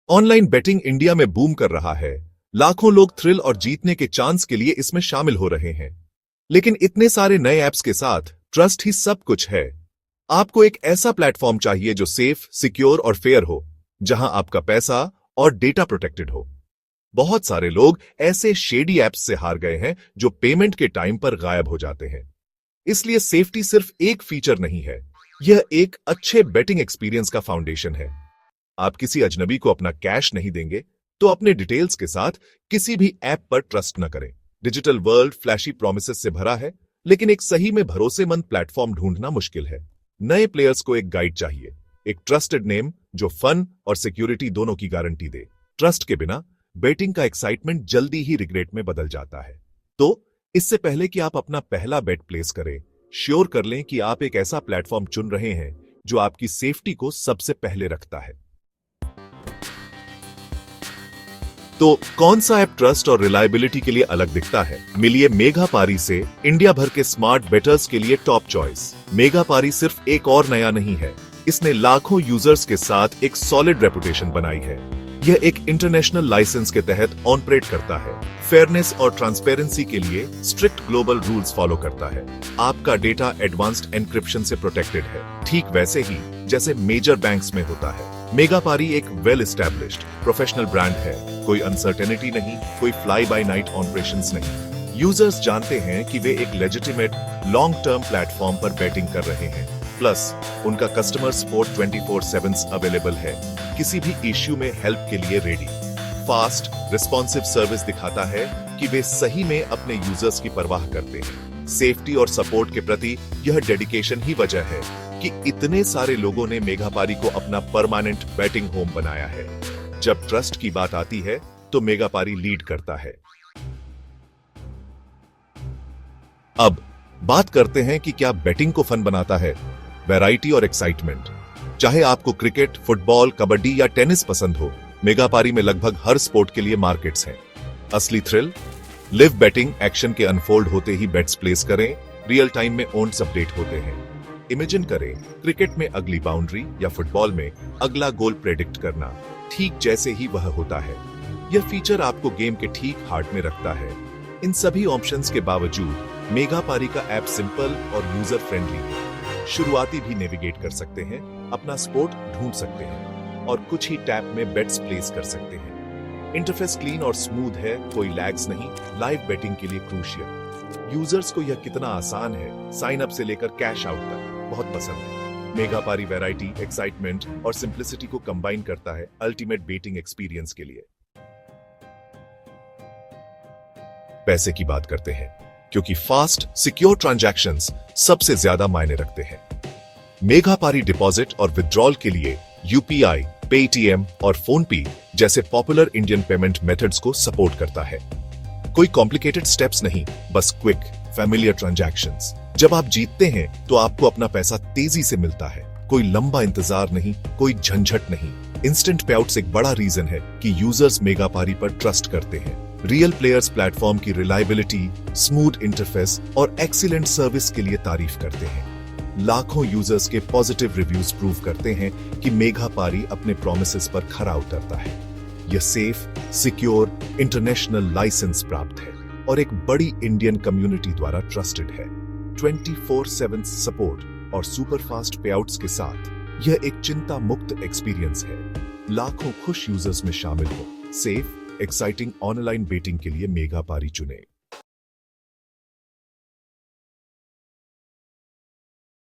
Online betting India में boom कर रहा है। लाखों लोग थ्रिल और जीतने के चांस के लिए इसमें शामिल हो रहे हैं। लेकिन इतने सारे नए ऐप्स के साथ ट्रस्ट ही सब कुछ है। आपको एक ऐसा प्लेटफॉर्म चाहिए जो सेफ, सिक्योर और फेयर हो, जहां आपका पैसा और डेटा प्रोटेक्टेड हो। बहुत सारे लोग ऐसे शेडी ऐप्स से हार गए हैं जो पेमेंट के टाइम पर गायब हो जाते हैं। इसलिए सेफ्टी सिर्फ एक फीचर नहीं है, यह एक अच्छे बेटिंग एक्सपीरियंस का फाउंडेशन है। आप किसी अजनबी को अपना कैश नहीं देंगे, तो अपने डिटेल्स के साथ किसी भी ऐप पर ट्रस्ट न करें। डिजिटल वर्ल्ड फ्लैशी प्रॉमिसेस से भरा है, लेकिन एक सही में भरोसेमंद प्लेटफॉर्म ढूंढना मुश्किल है। नए प्लेयर्स को एक गाइड चाहिए, एक ट्रस्टेड नेम जो फन और सिक्योरिटी दोनों की गारंटी दे। ट्रस्ट के बिना बेटिंग का एक्साइटमेंट जल्दी ही रिग्रेट में बदल जाता है। तो इससे पहले कि आप अपना पहला बेट प्लेस करें, श्योर कर लें कि आप एक ऐसा प्लेटफॉर्म चुन रहे हैं जो आपकी सेफ्टी को सबसे पहले रखता है। तो कौन सा ऐप ट्रस्ट और रिलायबिलिटी के लिए अलग दिखता है? मिलिए मेघापारी से, इंडिया भर के स्मार्ट बेटर्स के लिए टॉप चॉइस। मेघापारी सिर्फ एक और नया नहीं है, इसने लाखों यूजर्स के साथ एक सॉलिड रेपुटेशन बनाई है। यह एक इंटरनेशनल लाइसेंस के तहत ऑपरेट करता है, फेयरनेस और ट्रांसपेरेंसी के लिए स्ट्रिक्ट ग्लोबल रूल्स फॉलो करता है। आपका डेटा एडवांस्ड एन्क्रिप्शन से प्रोटेक्टेड है, ठीक वैसे ही जैसे मेजर बैंक्स में होता है। मेघापारी एक वेल एस्टैब्लिश्ड प्रोफेशनल ब्रांड है। कोई अनसर्टेनिटी नहीं, कोई फ्लाई बाय नाइट ऑपरेशंस नहीं। यूजर्स जानते हैं कि वे एक लेजिटिमेट लॉन्ग टर्म प्लेटफॉर्म पर बेटिंग कर रहे हैं। प्लस उनका कस्टमर सपोर्ट 24/7 अवेलेबल है, किसी भी इश्यू में हेल्प के लिए रेडी। फास्ट रिस्पॉन्सिव सर्विस दिखाता है कि वे सही में अपने यूजर्स की परवाह करते हैं। सेफ्टी और सपोर्ट के प्रति यह डेडिकेशन ही वजह है कि इतने सारे लोगों ने मेघापारी को अपना परमानेंट बेटिंग होम बनाया है। जब ट्रस्ट की बात आती है तो मेघापारी लीड करता है। अब बात करते हैं कि क्या बेटिंग को फन बनाता है? वैरायटी और एक्साइटमेंट। चाहे आपको क्रिकेट, फुटबॉल, कबड्डी या टेनिस पसंद हो, मेघापारी में लगभग हर स्पोर्ट के लिए मार्केट्स हैं। असली थ्रिल, लिव बेटिंग एक्शन के अनफोल्ड होते ही बेट्स प्लेस करें, रियल टाइम में ओड्स अपडेट होते हैं। इमेजिन करें क्रिकेट में अगली बाउंड्री या फुटबॉल में अगला गोल प्रेडिक्ट करना, ठीक जैसे ही वह होता है। यह फीचर आपको गेम के ठीक हार्ट में रखता है। इन सभी ऑप्शंस के बावजूद मेघापारी का ऐप सिंपल और यूजर फ्रेंडली है। शुरुआती भी नेविगेट कर सकते हैं, अपना स्पोर्ट ढूंढ सकते हैं और कुछ ही टैप में बेट्स प्लेस कर सकते हैं। इंटरफेस क्लीन और स्मूथ है, कोई लैग्स नहीं, लाइव बेटिंग के लिए क्रूशियल। यूजर्स को यह कितना आसान है, साइन अप से लेकर कैश आउट तक, बहुत पसंद है। मेघापारी वैरायटी, एक्साइटमेंट और सिंप्लिसिटी को कंबाइन करता है अल्टीमेट बेटिंग एक्सपीरियंस के लिए। पैसे की बात करते हैं, क्योंकि फास्ट, सिक्योर ट्रांजैक्शंस सबसे ज्यादा मायने रखते हैं। मेघापारी डिपॉजिट और विड्रॉल के लिए यूपीआई, पेटीएम और फोनपे जैसे पॉपुलर इंडियन पेमेंट मेथड्स को सपोर्ट करता है। कोई कॉम्प्लिकेटेड स्टेप्स नहीं, बस क्विक, फैमिलियर ट्रांजैक्शंस। जब आप जीतते हैं तो आपको अपना पैसा तेजी से मिलता है। कोई लंबा इंतजार नहीं, कोई झंझट नहीं। इंस्टेंट पेआउट्स एक बड़ा रीजन है कि यूजर्स मेघापारी पर ट्रस्ट करते हैं। रियल प्लेयर्स प्लेटफॉर्म की रिलायबिलिटी, स्मूथ इंटरफेस और एक्सीलेंट सर्विस के लिए तारीफ करते हैं। लाखों यूजर्स के पॉजिटिव रिव्यूज प्रूव करते हैं कि मेघापारी अपने प्रोमिसेस पर खरा उतरता है। यह सेफ, सिक्योर, इंटरनेशनल लाइसेंस प्राप्त है और एक बड़ी इंडियन कम्युनिटी द्वारा ट्रस्टेड है। 24/7 सपोर्ट और सुपरफास्ट पेआउट्स के साथ यह एक चिंता मुक्त एक्सपीरियंस है। लाखों खुश यूजर्स में शामिल हो। सेफ, एक्साइटिंग ऑनलाइन बेटिंग के लिए मेघापारी चुनें।